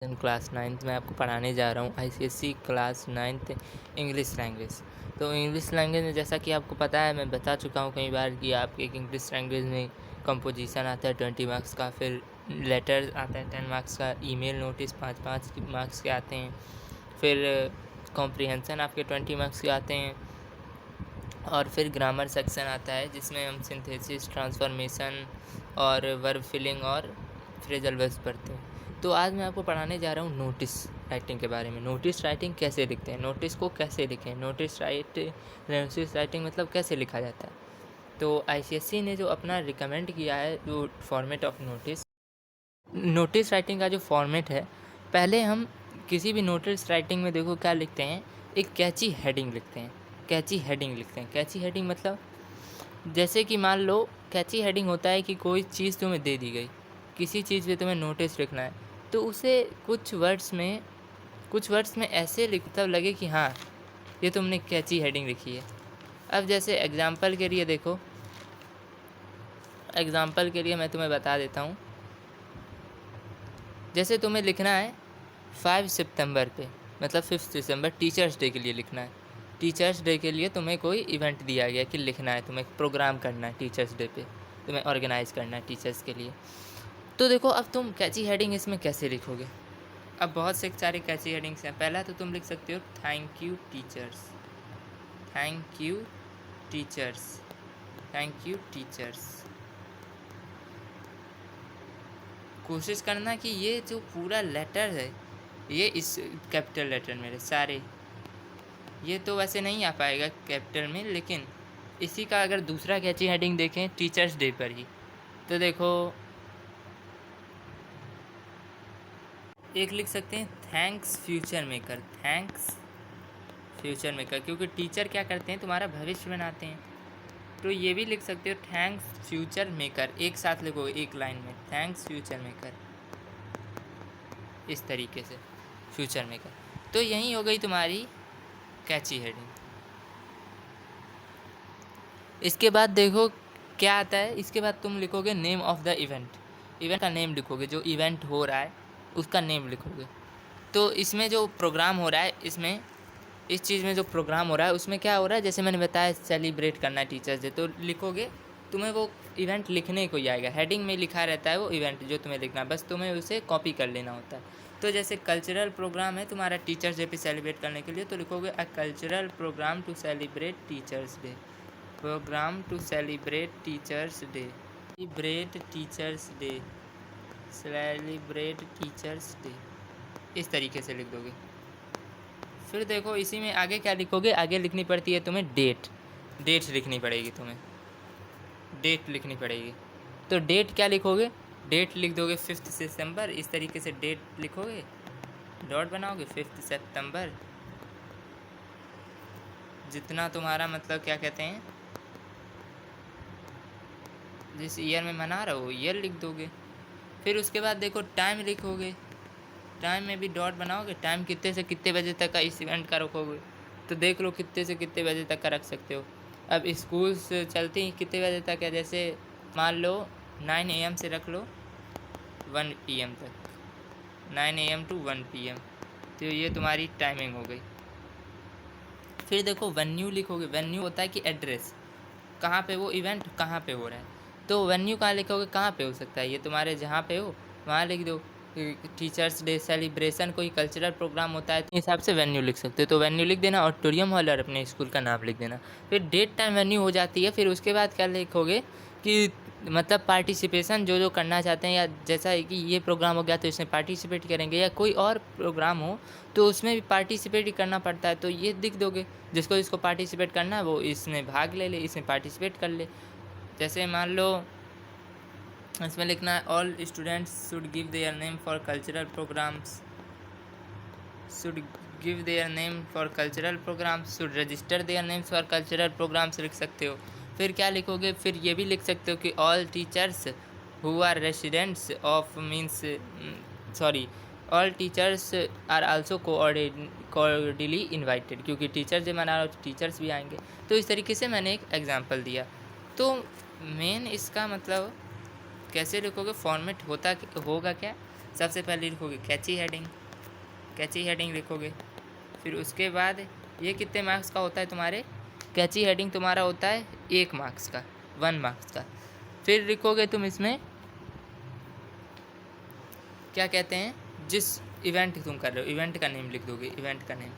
Class 9th में आपको पढ़ाने जा रहा हूँ ICSE class 9th English language. तो इंग्लिश लैंग्वेज में जैसा कि आपको पता है, मैं बता चुका हूँ कई बार कि आप एक इंग्लिश लैंग्वेज में कंपोजिशन आता है 20 मार्क्स का, फिर लेटर आता है 10 मार्क्स का, ईमेल नोटिस 5-5 मार्क्स के आते हैं, फिर कॉम्प्रिहेंसन आपके 20 मार्क्स के आते हैं, और फिर ग्रामर सेक्शन आता है जिसमें हम सिंथेसिस, ट्रांसफॉर्मेशन और वर्ब फिलिंग और फ्रेजल वर्ब्स पढ़ते हैं। तो आज मैं आपको पढ़ाने जा रहा हूँ नोटिस राइटिंग के बारे में। नोटिस राइटिंग कैसे लिखते हैं, नोटिस को कैसे लिखें, नोटिस राइटिंग मतलब कैसे लिखा जाता है। तो आईसीएसई ने जो अपना रिकमेंड किया है जो फॉर्मेट ऑफ नोटिस राइटिंग का जो फॉर्मेट है, पहले हम किसी भी नोटिस राइटिंग में देखो क्या लिखते हैं, एक कैची हेडिंग लिखते हैं। कैची हेडिंग मतलब जैसे कि मान लो कैची हेडिंग होता है कि कोई चीज़ तुम्हें दे दी गई, किसी चीज़ पे तुम्हें नोटिस लिखना है, तो उसे कुछ वर्ड्स में ऐसे लिखता लगे कि हाँ, ये तुमने कैची हेडिंग लिखी है। अब जैसे एग्जांपल के लिए मैं तुम्हें बता देता हूँ। जैसे तुम्हें लिखना है 5 सितंबर पे, मतलब 5 दिसंबर टीचर्स डे के लिए लिखना है। टीचर्स डे के लिए तुम्हें कोई इवेंट दिया गया कि लिखना है, तुम्हें प्रोग्राम करना है टीचर्स डे पे, तुम्हें ऑर्गेनाइज़ करना है टीचर्स के लिए। तो देखो अब तुम कैची हेडिंग इसमें कैसे लिखोगे। अब बहुत से सारे कैची हेडिंग्स हैं। पहला तो तुम लिख सकते हो thank you teachers, thank you teachers, thank you teachers. कोशिश करना कि ये जो पूरा लेटर है ये इस कैपिटल लेटर में रहे सारे। ये तो वैसे नहीं आ पाएगा कैपिटल में, लेकिन इसी का अगर दूसरा कैची हेडिंग देखें टीचर्स डे पर ही, तो देखो एक लिख सकते हैं thanks future maker, thanks future maker, क्योंकि टीचर क्या करते हैं, तुम्हारा भविष्य बनाते हैं। तो ये भी लिख सकते हो थैंक्स फ्यूचर मेकर, एक साथ लिखो एक लाइन में, थैंक्स फ्यूचर मेकर, इस तरीके से फ्यूचर मेकर। तो यही हो गई तुम्हारी कैची हेडिंग। इसके बाद देखो क्या आता है, इसके बाद तुम लिखोगे नेम ऑफ द इवेंट का नेम लिखोगे, जो इवेंट हो रहा है उसका नेम लिखोगे। तो इसमें जो प्रोग्राम हो रहा है, इस चीज़ में जो प्रोग्राम हो रहा है उसमें क्या हो रहा है, जैसे मैंने बताया सेलिब्रेट करना है टीचर्स डे, तो लिखोगे, तुम्हें वो इवेंट लिखने को ही आएगा। हेडिंग में लिखा रहता है वो इवेंट जो तुम्हें लिखना है, बस तुम्हें उसे कॉपी कर लेना होता है। तो जैसे कल्चरल प्रोग्राम है तुम्हारा टीचर्स डे पे सेलिब्रेट करने के लिए, तो लिखोगे a cultural programme to celebrate teachers day, programme to celebrate teachers day, celebrate teachers day, इस तरीके से लिख दोगे। फिर देखो इसी में आगे क्या लिखोगे, आगे लिखनी पड़ती है तुम्हें डेट लिखनी पड़ेगी, तुम्हें डेट लिखनी पड़ेगी। तो डेट क्या लिखोगे, डेट लिख दोगे 5 सितंबर, इस तरीके से डेट लिखोगे, डॉट बनाओगे 5 सितंबर, जितना तुम्हारा मतलब क्या कहते हैं जिस ईयर में मना रहे हो ईयर लिख दोगे। फिर उसके बाद देखो टाइम लिखोगे, टाइम में भी डॉट बनाओगे, टाइम कितने से कितने बजे तक का इस इवेंट का रखोगे, तो देख लो कितने से कितने बजे तक का रख सकते हो। अब स्कूल्स चलती हैं कितने बजे तक है, जैसे मान लो 9 AM से रख लो 1 PM तक, 9 AM टू 1 PM, तो ये तुम्हारी टाइमिंग हो गई। फिर देखो वेन्यू लिखोगे, वेन्यू होता है कि एड्रेस, कहाँ पे वो इवेंट कहाँ पे हो रहा है, तो वेन्यू कहाँ लिखोगे, कहाँ पे हो सकता है, ये तुम्हारे जहाँ पे हो वहाँ लिख दो। टीचर्स डे सेलिब्रेशन कोई कल्चरल प्रोग्राम होता है, तो हिसाब से वेन्यू लिख सकते हो, तो वेन्यू लिख देना, ऑडिटोरियम हॉल और अपने स्कूल का नाम लिख देना। फिर डेट टाइम वेन्यू हो जाती है। फिर उसके बाद क्या लिखोगे कि मतलब पार्टिसिपेशन जो जो करना चाहते हैं, या जैसा है कि ये प्रोग्राम हो गया तो इसमें पार्टिसिपेट करेंगे, या कोई और प्रोग्राम हो तो उसमें भी पार्टिसिपेट ही करना पड़ता है, तो ये लिख दोगे। जिसको पार्टिसिपेट करना है वो इसमें भाग ले इसमें पार्टिसिपेट कर ले। जैसे मान लो इसमें लिखना है all students should give their name for cultural programmes, should register their names for cultural programmes लिख सकते हो। फिर क्या लिखोगे, फिर ये भी लिख सकते हो कि all teachers who are residents of all teachers are also cordially invited, क्योंकि टीचर्स डे मना रहा हो तो टीचर्स भी आएंगे। तो इस तरीके से मैंने एक एग्जांपल दिया। तो मेन इसका मतलब कैसे लिखोगे, फॉर्मेट होगा क्या, सबसे पहले लिखोगे कैची हेडिंग लिखोगे। फिर उसके बाद ये कितने मार्क्स का होता है तुम्हारे, कैची हेडिंग तुम्हारा होता है 1 मार्क्स का, 1 मार्क्स का। फिर लिखोगे तुम इसमें क्या कहते हैं, जिस इवेंट तुम कर रहे हो इवेंट का नेम लिख दोगे, इवेंट का नेम।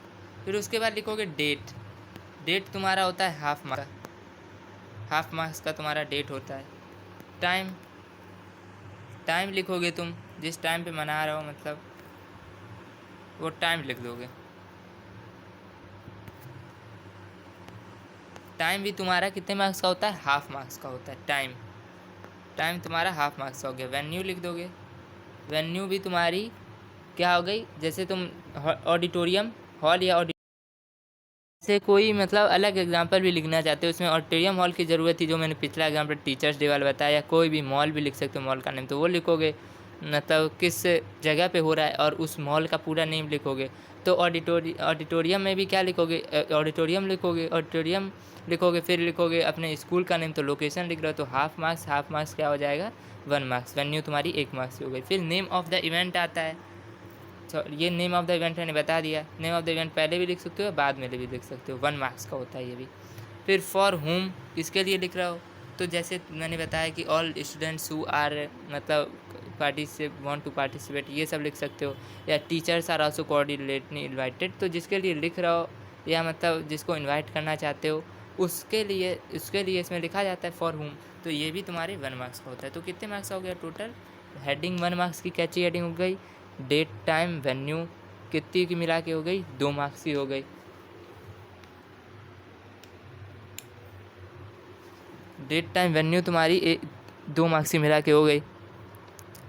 फिर उसके बाद लिखोगे डेट तुम्हारा होता है हाफ मार्क्स का तुम्हारा डेट होता है। टाइम लिखोगे तुम, जिस टाइम पे मना रहे हो मतलब वो टाइम लिख दोगे। टाइम भी तुम्हारा कितने मार्क्स का होता है, हाफ मार्क्स का होता है। टाइम तुम्हारा हाफ मार्क्स का हो गया। वेन्यू लिख दोगे, वेन्यू भी तुम्हारी क्या हो गई, जैसे तुम ऑडिटोरियम हॉल या से कोई मतलब अलग एग्जांपल भी लिखना चाहते हो, उसमें ऑडिटोरियम हॉल की ज़रूरत थी जो मैंने पिछला एग्जांपल टीचर्स डे वाला बताया, या कोई भी मॉल भी लिख सकते हो मॉल का नेम, तो वो लिखोगे मतलब किस जगह पे हो रहा है और उस मॉल का पूरा नेम लिखोगे। तो ऑडिटोरियम में भी क्या लिखोगे, ऑडिटोरियम लिखोगे। फिर लिखोगे अपने स्कूल का नेम, तो लोकेशन लिख रहे हो तो हाफ मार्क्स क्या हो जाएगा, 1 मार्क्स। वेन्यू तुम्हारी 1 मार्क्स की हो गई। फिर नेम ऑफ द इवेंट आता है, तो ये नेम ऑफ द इवेंट मैंने बता दिया। नेम ऑफ द इवेंट पहले भी लिख सकते हो, बाद में भी लिख सकते हो, 1 मार्क्स का होता है ये भी। फिर फॉर होम इसके लिए लिख रहा हो, तो जैसे मैंने बताया कि ऑल स्टूडेंट्स हु आर मतलब वांट टू पार्टिसिपेट, ये सब लिख सकते हो। या teachers are also coordinately invited, तो जिसके लिए लिख रहा हो या मतलब जिसको इन्वाइट करना चाहते हो उसके लिए इसमें लिखा जाता है फॉर होम, तो ये भी तुम्हारे 1 मार्क्स का होता है। तो कितने मार्क्स का हो गया टोटल, हेडिंग 1 मार्क्स की कैची हेडिंग हो गई, डेट टाइम वेन्यू कितनी की मिला के हो गई, 2 मार्क्स की हो गई। डेट टाइम वेन्यू तुम्हारी 2 मार्क्स की मिला के हो गई।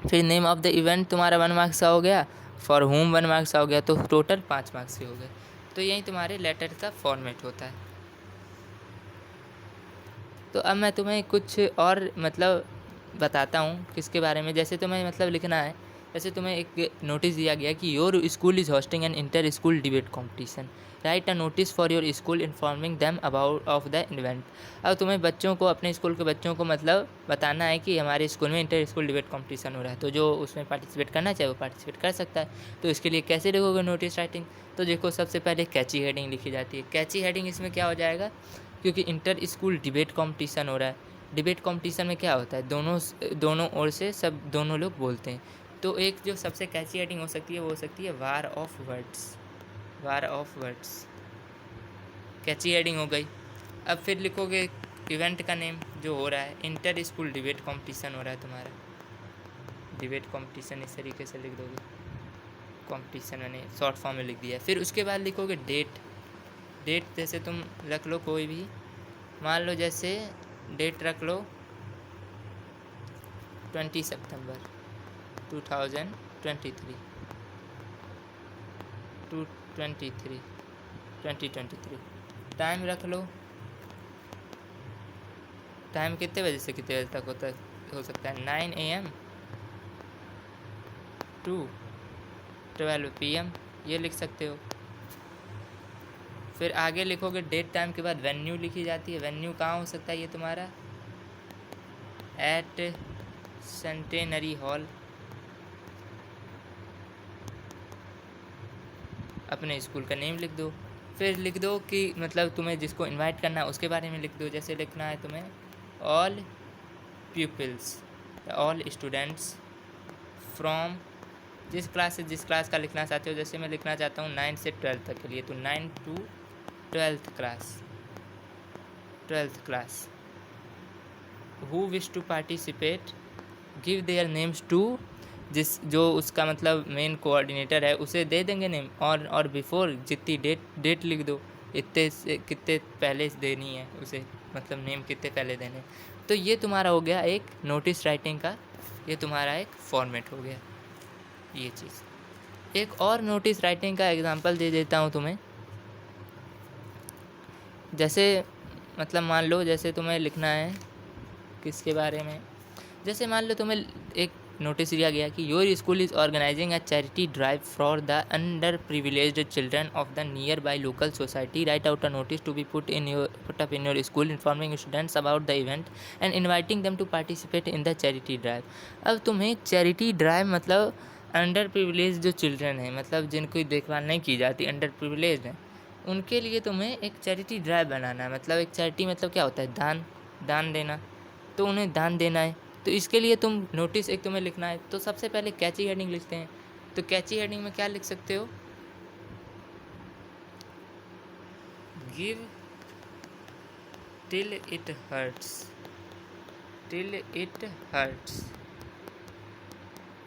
फिर नेम ऑफ द इवेंट तुम्हारा 1 मार्क्स का हो गया, फॉर होम 1 मार्क्स का हो गया, तो टोटल 5 मार्क्स के हो गए। तो यही तुम्हारे लेटर का फॉर्मेट होता है। तो अब मैं तुम्हें कुछ और मतलब बताता हूँ किसके बारे में। जैसे तुम्हें मतलब लिखना है, जैसे तुम्हें एक नोटिस दिया गया कि your school is hosting an inter school debate competition, write a notice for your school informing them about of the event. अब तुम्हें बच्चों को, अपने स्कूल के बच्चों को मतलब बताना है कि हमारे स्कूल में इंटर स्कूल डिबेट कॉम्पिटिशन हो रहा है, तो जो उसमें पार्टिसिपेट करना चाहे वो पार्टिसिपेट कर सकता है। तो इसके लिए कैसे लिखोगे नोटिस राइटिंग, तो देखो सबसे पहले कैची हेडिंग लिखी जाती है। कैची हेडिंग इसमें क्या हो जाएगा, क्योंकि इंटर स्कूल डिबेट कंपटीशन हो रहा है। डिबेट कंपटीशन में क्या होता है, दोनों ओर से सब दोनों लोग बोलते हैं। तो एक जो सबसे कैची हेडिंग हो सकती है वो हो सकती है war of words. Catchy heading हो गई। अब फिर लिखोगे इवेंट का नेम जो हो रहा है, इंटर स्कूल डिबेट कंपटीशन हो रहा है तुम्हारा, डिबेट कंपटीशन इस तरीके से लिख दोगे। कंपटीशन मैंने शॉर्ट फॉर्म में लिख दिया। फिर उसके बाद लिखोगे डेट जैसे तुम रख लो कोई भी, मान लो जैसे डेट रख लो 20 सितंबर 2023 2023। टाइम रख लो, टाइम कितने बजे से कितने बजे तक हो सकता है, 9 AM टू 12 PM, ये लिख सकते हो। फिर आगे लिखोगे डेट टाइम के बाद वेन्यू लिखी जाती है। वेन्यू कहाँ हो सकता है ये तुम्हारा, एट सेंटेनरी हॉल, अपने स्कूल का नेम लिख दो। फिर लिख दो कि मतलब तुम्हें जिसको इनवाइट करना है उसके बारे में लिख दो। जैसे लिखना है तुम्हें all peoples, all students from जिस क्लास का लिखना चाहते हो। जैसे मैं लिखना चाहता हूँ 9 से 12 तक के लिए, तो 9 to 12th class who wish to participate give their names to, जो उसका मतलब मेन कोऑर्डिनेटर है उसे दे देंगे नेम, और बिफोर जितनी डेट लिख दो, इतने से कितने पहले देनी है उसे, मतलब नेम कितने पहले देने। तो ये तुम्हारा हो गया एक नोटिस राइटिंग का, ये तुम्हारा एक फॉर्मेट हो गया ये चीज़। एक और नोटिस राइटिंग का एग्जांपल दे देता हूँ तुम्हें। जैसे मतलब मान लो जैसे तुम्हें लिखना है किसके बारे में, जैसे मान लो तुम्हें एक नोटिस दिया गया कि your school is organising a charity drive for the underprivileged children of the nearby local society, write out a notice to be put up in your school informing students about the event and inviting them to participate in the charity drive. अब तुम्हें charity drive मतलब under privilege जो children हैं, मतलब जिनको देखभाल नहीं की जाती, अंडर प्रिविलेज हैं, उनके लिए तुम्हें एक चैरिटी ड्राइव बनाना है। मतलब एक चैरिटी मतलब क्या होता है, दान देना। तो उन्हें दान देना है, तो इसके लिए तुम नोटिस एक तुम्हें लिखना है। तो सबसे पहले कैची हेडिंग लिखते हैं। तो कैची हेडिंग में क्या लिख सकते हो, give till it hurts, till it hurts.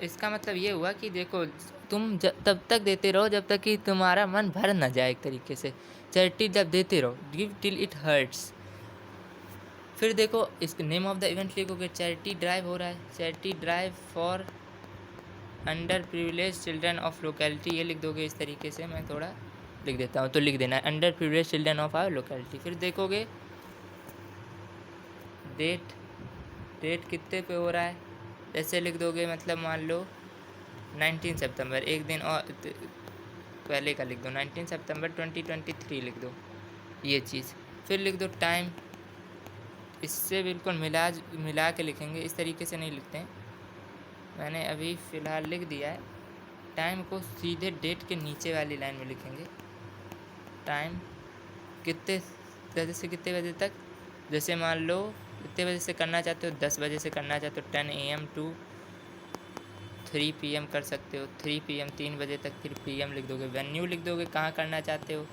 इसका मतलब ये हुआ कि देखो, तुम तब तक देते रहो जब तक कि तुम्हारा मन भर ना जाए। एक तरीके से चैरिटी जब देते रहो, गिव टिल इट हर्ट्स। फिर देखो, इस नेम ऑफ द इवेंट लिखोगे, चैरिटी ड्राइव हो रहा है, charity drive for under privilege children of locality, ये लिख दोगे। इस तरीके से मैं थोड़ा लिख देता हूँ, तो लिख देना है under privilege children of our locality. फिर देखोगे डेट कितने पे हो रहा है, ऐसे लिख दोगे। मतलब मान लो 19 सितंबर, एक दिन और पहले का लिख दो, 19 सितंबर 2023 लिख दो ये चीज़। फिर लिख दो टाइम, इससे बिल्कुल मिला के लिखेंगे, इस तरीके से नहीं लिखते हैं। मैंने अभी फ़िलहाल लिख दिया है। टाइम को सीधे डेट के नीचे वाली लाइन में लिखेंगे। टाइम कितने बजे से कितने बजे तक, जैसे मान लो कितने बजे से करना चाहते हो, 10 बजे से करना चाहते हो 10 AM टू 3 PM कर सकते हो। 3 PM 3 बजे तक, फिर PM लिख दोगे। वेन्यू लिख दोगे, कहाँ करना चाहते हो,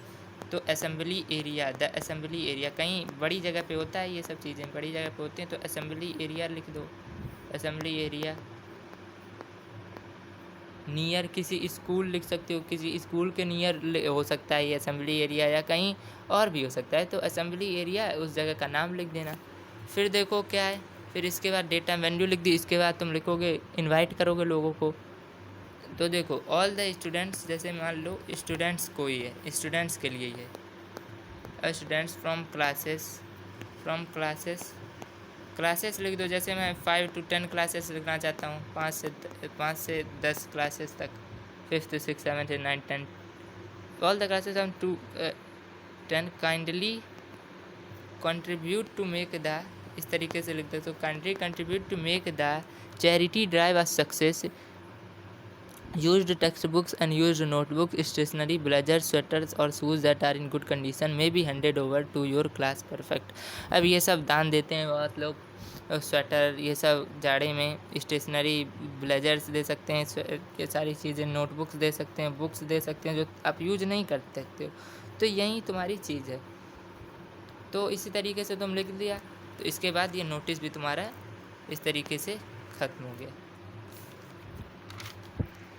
तो assembly area, the assembly area. कहीं बड़ी जगह पे होता है, ये सब चीज़ें बड़ी जगह पे होती हैं, तो असेंबली एरिया लिख दो, असेंबली एरिया। नियर किसी स्कूल लिख सकते हो, किसी स्कूल के नियर हो सकता है ये असेंबली एरिया, या कहीं और भी हो सकता है। तो असेंबली एरिया उस जगह का नाम लिख देना। फिर देखो क्या है, फिर इसके बाद डेट टाइम वेन्यू लिख दी। इसके बाद तुम लिखोगे, इनवाइट करोगे लोगों को। तो देखो ऑल द स्टूडेंट्स, जैसे मान लो स्टूडेंट्स कोई है, स्टूडेंट्स के लिए ही है। स्टूडेंट्स फ्रॉम क्लासेस लिख दो। जैसे मैं 5 to 10 क्लासेस लिखना चाहता हूँ, 5 से 10 क्लासेस तक, 5th 6th 7th 8th 9th 10th, all the classes हम 2 10 kindly contribute to make the, इस तरीके से लिख दो। तो kindly contribute to make the charity drive a success, used textbooks and used notebooks, stationery, blazers, sweaters और shoes that are in good condition may be handed over to your class perfect। अब ये सब दान देते हैं बहुत लोग, sweater, ये सब जाड़े में, स्टेशनरी, ब्लेजर्स दे सकते हैं, ये सारी चीज़ें, नोटबुक्स दे सकते हैं, बुक्स दे सकते हैं जो आप यूज नहीं कर सकते हो। तो यही तुम्हारी चीज़ है। तो इसी तरीके से तुम लिख दिया, तो इसके बाद ये नोटिस भी तुम्हारा इस तरीके से ख़त्म हो गया।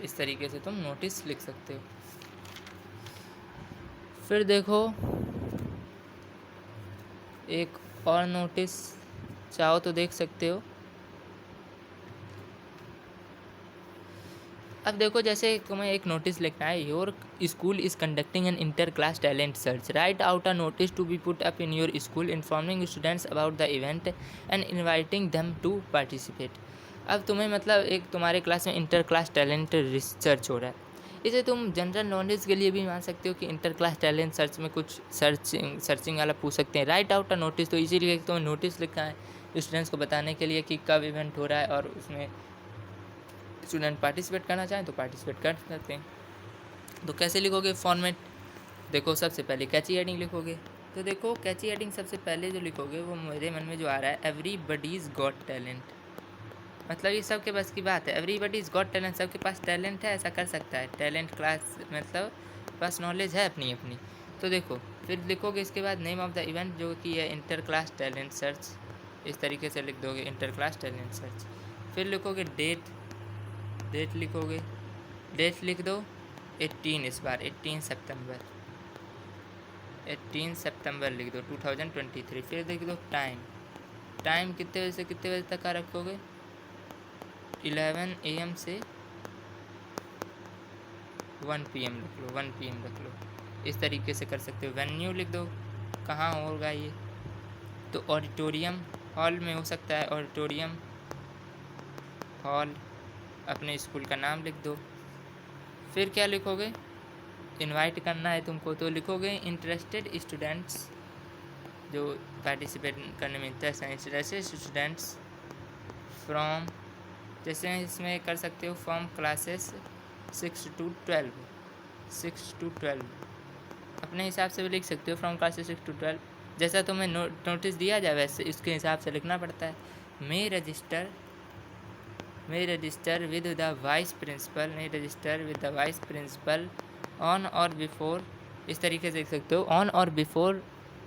इस तरीके से तुम नोटिस लिख सकते हो। फिर देखो एक और नोटिस चाहो तो देख सकते हो। अब देखो, जैसे तुम्हें एक नोटिस लिखना है, your school is conducting an inter class talent search, write out a notice to be put up in your school informing students about the event and inviting them to participate. अब तुम्हें मतलब एक तुम्हारे class में inter class talent research हो रहा है, इसे तुम जनरल नॉलेज के लिए भी मान सकते हो कि इंटर क्लास टैलेंट सर्च में कुछ सर्चिंग वाला पूछ सकते हैं। राइट आउट अ नोटिस, तो इसीलिए तुम्हें नोटिस लिखना है स्टूडेंट्स को बताने के लिए कि कब इवेंट हो रहा है, और उसमें स्टूडेंट पार्टिसिपेट करना चाहें तो पार्टिसिपेट कर सकते हैं। तो कैसे लिखोगे फॉर्मेट, देखो सबसे पहले कैची हेडिंग लिखोगे। तो देखो कैची हेडिंग सबसे पहले जो लिखोगे वो मेरे मन में जो आ रहा है, एवरीबडीज़ गॉट टैलेंट। मतलब ये सबके बस की बात है, एवरीबडीज़ गॉट टैलेंट, सबके पास टैलेंट है, ऐसा कर सकता है। टैलेंट क्लास मतलब पास नॉलेज है अपनी अपनी। तो देखो फिर लिखोगे इसके बाद नेम ऑफ द इवेंट जो कि है इंटर क्लास टैलेंट सर्च, इस तरीके से लिख दोगे इंटर क्लास टैलेंट सर्च। फिर लिखोगे डेट लिखोगे, डेट लिख दो 18, इस बार 18 सितंबर लिख दो 2023। फिर लिख दो टाइम कितने बजे से कितने बजे तक का रखोगे, 11 AM से 1 PM रख लो, 1 PM रख लो, इस तरीके से कर सकते हो। वेन्यू लिख दो, कहाँ होगा ये, तो ऑडिटोरियम हॉल में हो सकता है, ऑडिटोरियम हॉल, अपने स्कूल का नाम लिख दो। फिर क्या लिखोगे, इनवाइट करना है तुमको, तो लिखोगे इंटरेस्टेड स्टूडेंट्स, जो पार्टिसिपेट करने में इंटरेस्ट है, इंटरेस्टेड स्टूडेंट्स फ्रॉम जैसे इसमें कर सकते हो फ्रॉम क्लासेस 6 to 12, 6 to 12 अपने हिसाब से भी लिख सकते हो फ्रॉम क्लासेस 6 to 12। जैसा तुम्हें नोटिस दिया जाए वैसे इसके हिसाब से लिखना पड़ता है। May register with the vice principal on or before, इस तरीके से लिख सकते हो। ऑन और बिफोर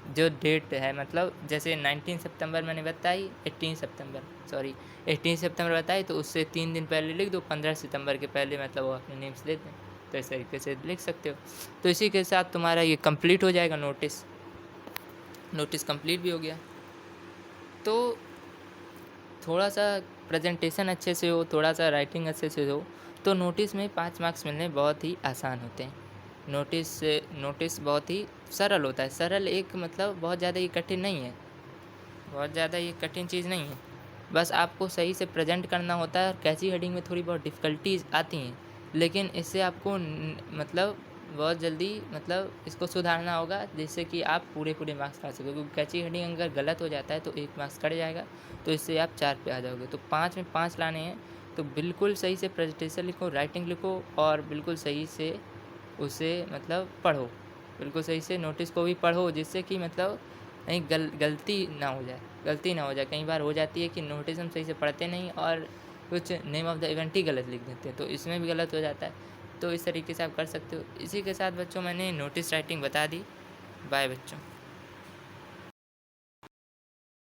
जो डेट है, मतलब जैसे 19 सितंबर मैंने बताई, 18 सितंबर बताई, तो उससे 3 दिन पहले लिख दो, 15 सितंबर के पहले, मतलब वो अपने नेम्स दे दें। तो इस तरीके से लिख सकते हो। तो इसी के साथ तुम्हारा ये कंप्लीट हो जाएगा, नोटिस कंप्लीट भी हो गया। तो थोड़ा सा प्रेजेंटेशन अच्छे से हो, थोड़ा सा राइटिंग अच्छे से हो, तो नोटिस में 5 मार्क्स मिलने बहुत ही आसान होते हैं। नोटिस बहुत ही सरल होता है। सरल एक मतलब बहुत ज़्यादा ये कठिन नहीं है, बहुत ज़्यादा ये कठिन चीज़ नहीं है। बस आपको सही से प्रेजेंट करना होता है। और कैची हेडिंग में थोड़ी बहुत डिफ़िकल्टीज आती हैं, लेकिन इससे आपको मतलब बहुत जल्दी मतलब इसको सुधारना होगा, जिससे कि आप पूरे मार्क्स ला सको। क्योंकि कैची हेडिंग अगर गलत हो जाता है तो 1 मार्क्स कट जाएगा, तो इससे आप 4 पे आ जाओगे। तो 5 में 5 लाने हैं, तो बिल्कुल सही से प्रेजेंटेशन लिखो, राइटिंग लिखो, और बिल्कुल सही से उसे मतलब पढ़ो। बिल्कुल सही से नोटिस को भी पढ़ो, जिससे कि मतलब कहीं गलती ना हो जाए। कई बार हो जाती है कि नोटिस हम सही से पढ़ते नहीं और कुछ नेम ऑफ़ द इवेंट ही गलत लिख देते हैं, तो इसमें भी गलत हो जाता है। तो इस तरीके से आप कर सकते हो। इसी के साथ बच्चों मैंने नोटिस राइटिंग बता दी। बाय बच्चों।